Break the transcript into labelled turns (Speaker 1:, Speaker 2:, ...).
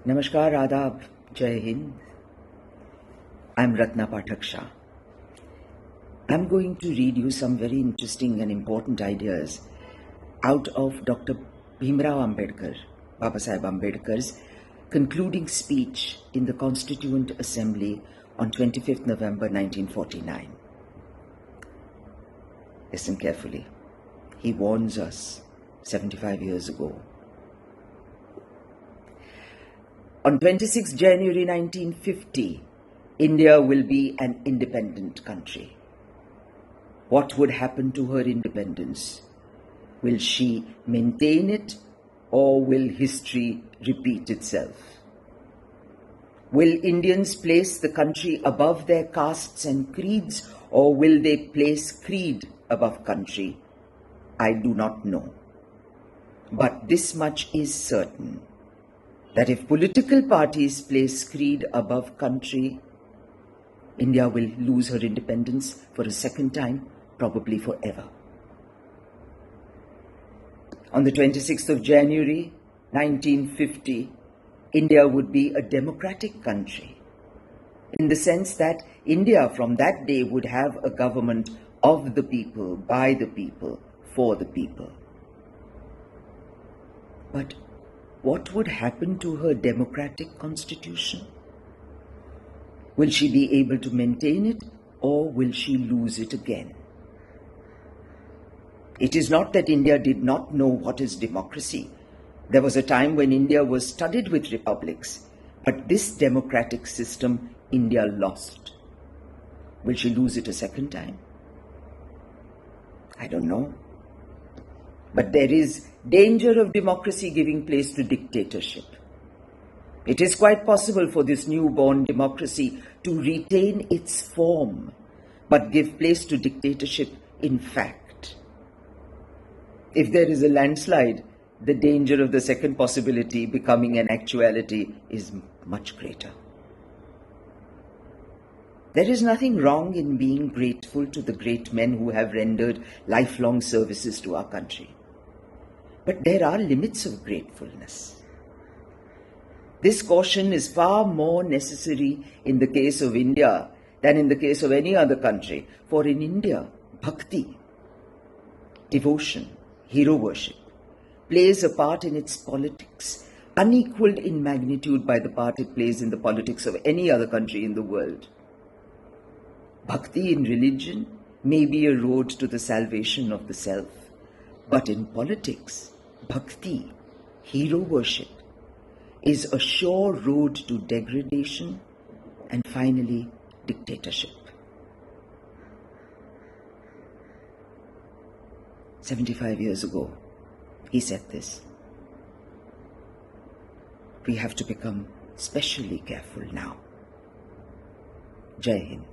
Speaker 1: Namaskar, Adab, Jai Hind. I'm Ratna Pathak Shah. I'm going to read you some very interesting and important ideas out of Dr. Bhimrao Ambedkar, Babasaheb Ambedkar's concluding speech in the Constituent Assembly on 25th November 1949. Listen carefully. He warns us 75 years ago. On 26 January 1950, India will be an independent country. What would happen to her independence? Will she maintain it, or will history repeat itself? Will Indians place the country above their castes and creeds, or will they place creed above country? I do not know. But this much is certain, that if political parties place creed above country, India will lose her independence for a second time, probably forever. On the 26th of January 1950, India would be a democratic country, in the sense that India from that day would have a government of the people, by the people, for the people. But what would happen to her democratic constitution? Will she be able to maintain it, or will she lose it again? It is not that India did not know what is democracy. There was a time when India was studded with republics, but this democratic system India lost. Will she lose it a second time? I don't know. But there is danger of democracy giving place to dictatorship. It is quite possible for this newborn democracy to retain its form, but give place to dictatorship in fact. If there is a landslide, the danger of the second possibility becoming an actuality is much greater. There is nothing wrong in being grateful to the great men who have rendered lifelong services to our country. But there are limits of gratefulness. This caution is far more necessary in the case of India than in the case of any other country. For in India, bhakti, devotion, hero worship, plays a part in its politics, unequaled in magnitude by the part it plays in the politics of any other country in the world. Bhakti in religion may be a road to the salvation of the self, but in politics, bhakti, hero worship, is a sure road to degradation and finally dictatorship. 75 years ago, he said this. We have to become specially careful now. Jai Hind.